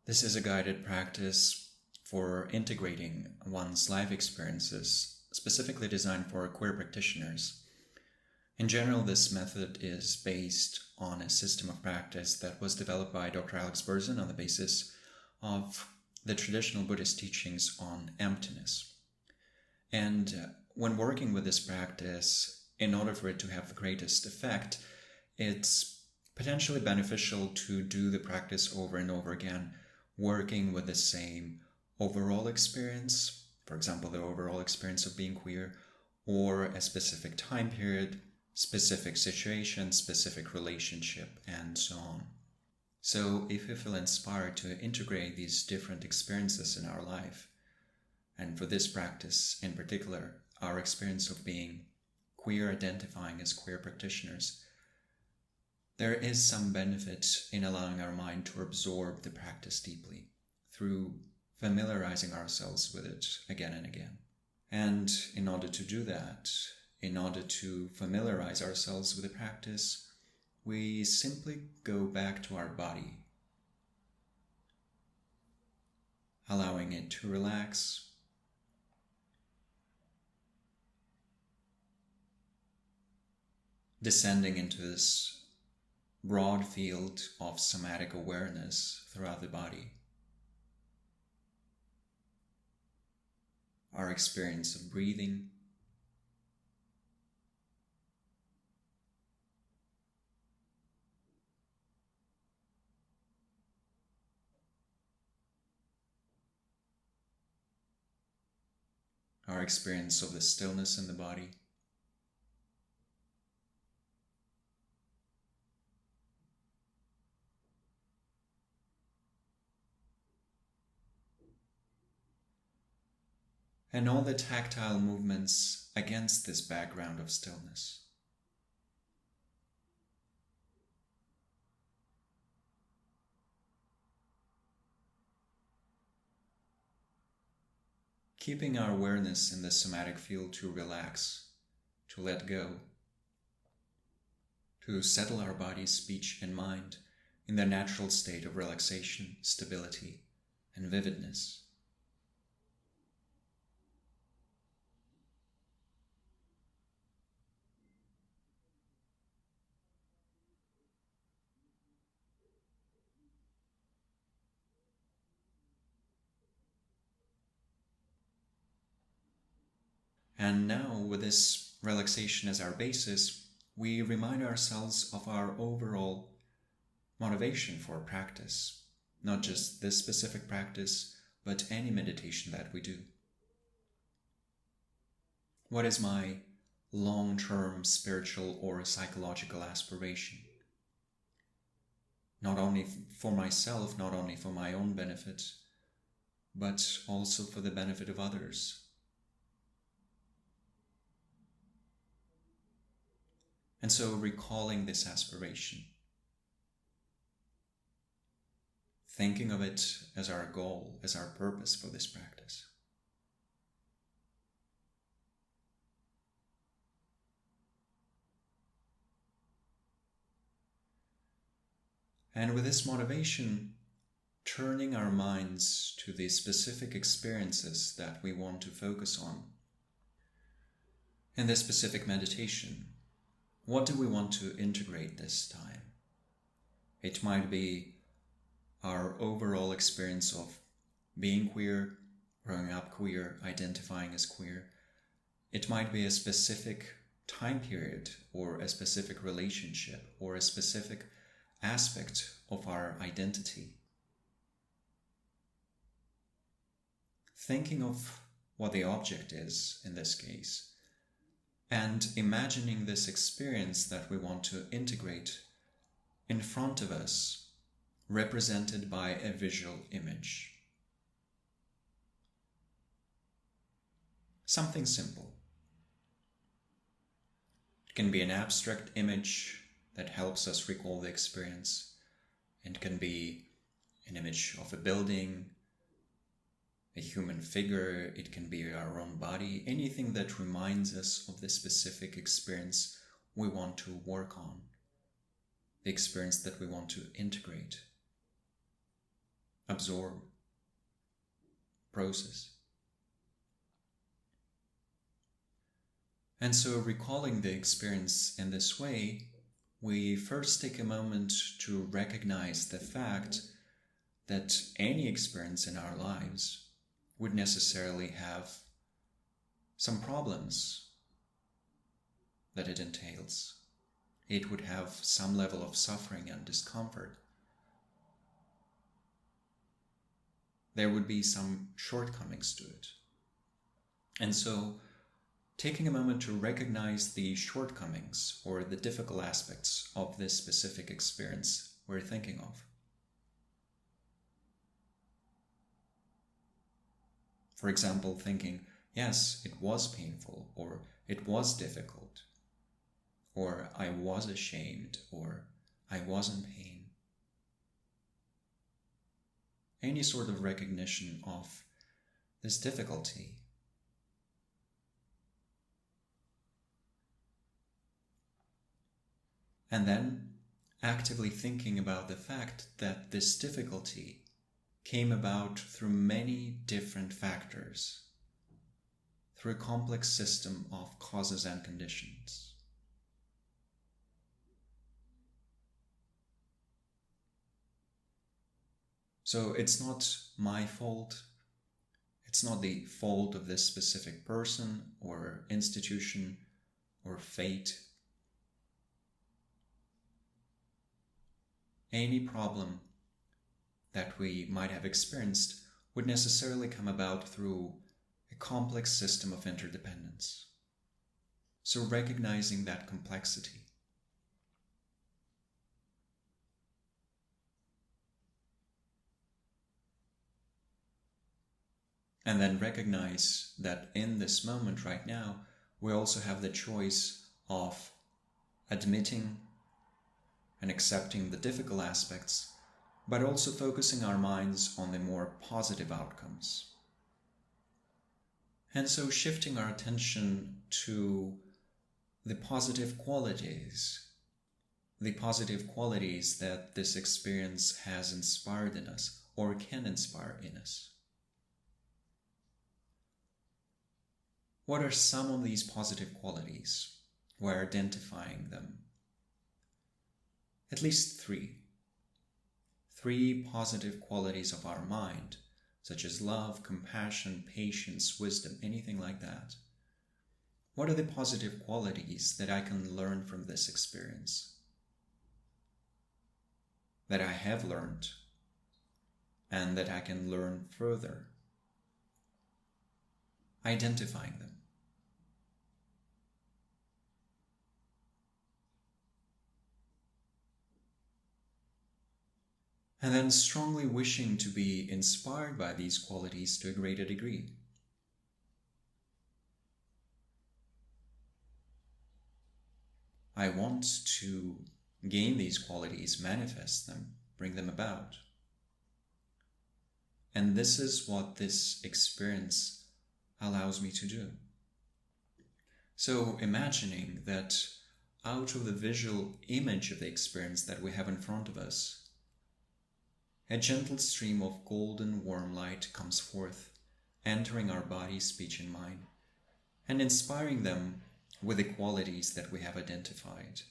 This is a guided practice for integrating one's life experiences, specifically designed for queer practitioners. In general, this method is based on a system of practice that was developed by Dr. Alex Berzin on the basis of the traditional Buddhist teachings on emptiness. And when working with this practice, in order for it to have the greatest effect, it's potentially beneficial to do the practice over and over again, working with the same overall experience, for example, the overall experience of being queer, or a specific time period, specific situation, specific relationship, and so on. So if we feel inspired to integrate these different experiences in our life, and for this practice in particular, our experience of being queer, identifying as queer practitioners, there is some benefit in allowing our mind to absorb the practice deeply through familiarizing ourselves with it again and again. And in order to do that, in order to familiarize ourselves with the practice, we simply go back to our body, allowing it to relax, descending into this broad field of somatic awareness throughout the body. Our experience of breathing, our experience of the stillness in the body, and all the tactile movements against this background of stillness. Keeping our awareness in the somatic field to relax, to let go, to settle our body, speech, and mind in their natural state of relaxation, stability, and vividness. And now, with this relaxation as our basis, we remind ourselves of our overall motivation for practice, not just this specific practice, but any meditation that we do. What is my long-term spiritual or psychological aspiration? Not only for myself, not only for my own benefit, but also for the benefit of others. And so recalling this aspiration, thinking of it as our goal, as our purpose for this practice. And with this motivation, turning our minds to the specific experiences that we want to focus on. In this specific meditation, what do we want to integrate this time? It might be our overall experience of being queer, growing up queer, identifying as queer. It might be a specific time period or a specific relationship or a specific aspect of our identity. Thinking of what the object is in this case, and imagining this experience that we want to integrate in front of us, represented by a visual image. Something simple. It can be an abstract image that helps us recall the experience. It can be an image of a building, a human figure, it can be our own body, anything that reminds us of the specific experience we want to work on, the experience that we want to integrate. absorb, process. And so, recalling the experience in this way, we first take a moment to recognize the fact that any experience in our lives would necessarily have some problems that it entails. It would have some level of suffering and discomfort. There would be some shortcomings to it. And so, taking a moment to recognize the shortcomings or the difficult aspects of this specific experience we're thinking of. For example, thinking, yes, it was painful, or it was difficult, or I was ashamed, or I was in pain. Any sort of recognition of this difficulty. And then actively thinking about the fact that this difficulty came about through many different factors, through a complex system of causes and conditions. So it's not my fault, it's not the fault of this specific person or institution or fate. Any problem that we might have experienced would necessarily come about through a complex system of interdependence. So recognizing that complexity. And then recognize that in this moment right now, we also have the choice of admitting and accepting the difficult aspects, but also focusing our minds on the more positive outcomes. And so shifting our attention to the positive qualities that this experience has inspired in us or can inspire in us. What are some of these positive qualities? We're identifying them. At least three. Three positive qualities of our mind, such as love, compassion, patience, wisdom, anything like that. What are the positive qualities that I can learn from this experience? That I have learned, and that I can learn further? Identifying them. And then strongly wishing to be inspired by these qualities to a greater degree. I want to gain these qualities, manifest them, bring them about. And this is what this experience allows me to do. So imagining that out of the visual image of the experience that we have in front of us, a gentle stream of golden warm light comes forth, entering our body, speech, and mind, and inspiring them with the qualities that we have identified.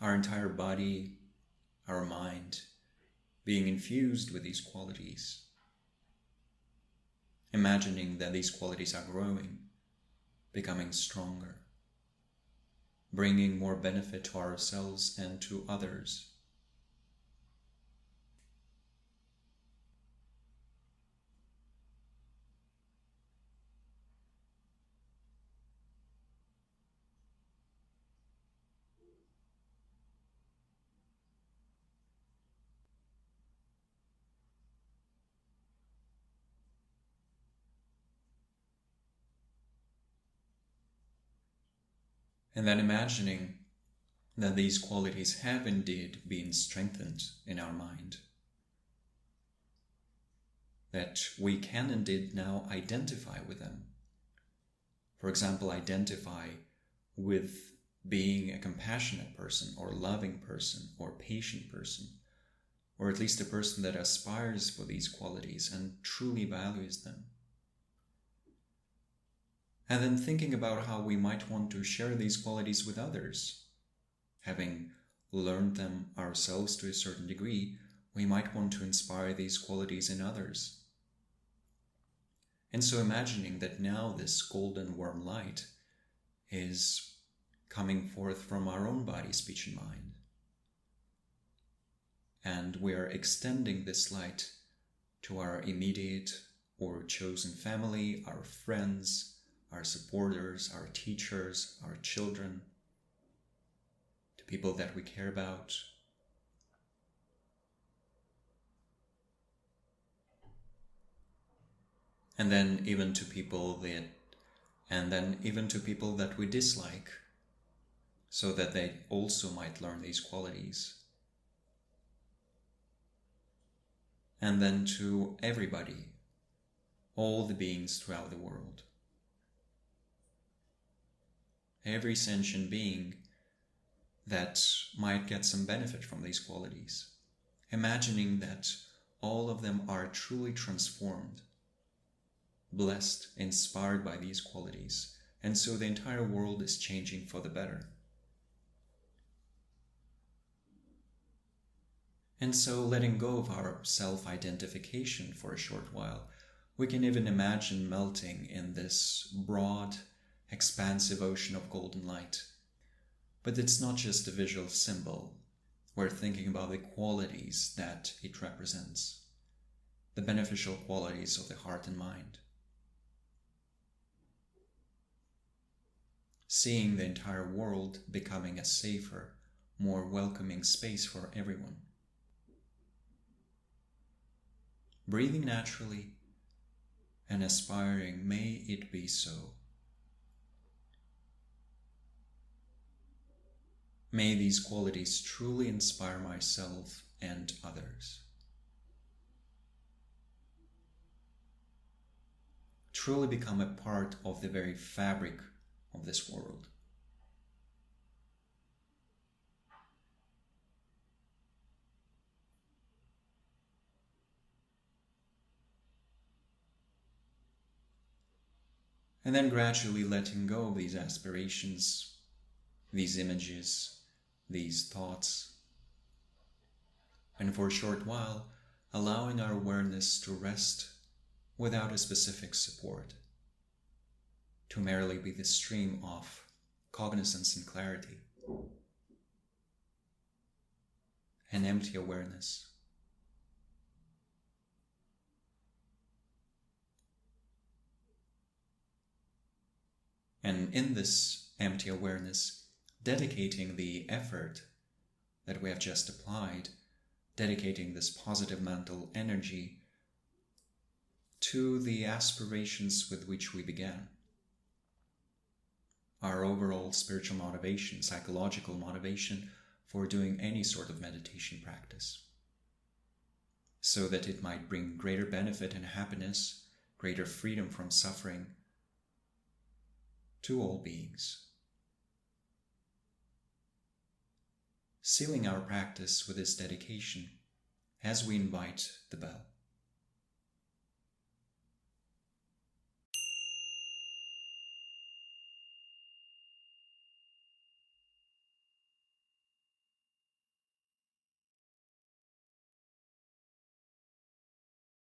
Our entire body, our mind, being infused with these qualities. Imagining that these qualities are growing, becoming stronger, bringing more benefit to ourselves and to others. And then imagining that these qualities have indeed been strengthened in our mind. That we can indeed now identify with them. For example, identify with being a compassionate person or loving person or patient person, or at least a person that aspires for these qualities and truly values them. And then thinking about how we might want to share these qualities with others. Having learned them ourselves to a certain degree, we might want to inspire these qualities in others. And so imagining that now this golden warm light is coming forth from our own body, speech, and mind. And we are extending this light to our immediate or chosen family, our friends, our supporters, our teachers, our children, to people that we care about. And then even to people that we dislike, so that they also might learn these qualities. And then to everybody, all the beings throughout the world. Every sentient being that might get some benefit from these qualities. Imagining that all of them are truly transformed, blessed, inspired by these qualities, and so the entire world is changing for the better. And so, letting go of our self-identification for a short while, we can even imagine melting in this broad, expansive ocean of golden light. But it's not just a visual symbol. We're thinking about the qualities that it represents, the beneficial qualities of the heart and mind. Seeing the entire world becoming a safer, more welcoming space for everyone. Breathing naturally and aspiring, may it be so. May these qualities truly inspire myself and others. Truly become a part of the very fabric of this world. And then gradually letting go of these aspirations, these images, these thoughts. And for a short while, allowing our awareness to rest without a specific support, to merely be the stream of cognizance and clarity, an empty awareness. And in this empty awareness, dedicating the effort that we have just applied, dedicating this positive mental energy to the aspirations with which we began. Our overall spiritual motivation, psychological motivation for doing any sort of meditation practice, so that it might bring greater benefit and happiness, greater freedom from suffering to all beings. Sealing our practice with this dedication as we invite the bell.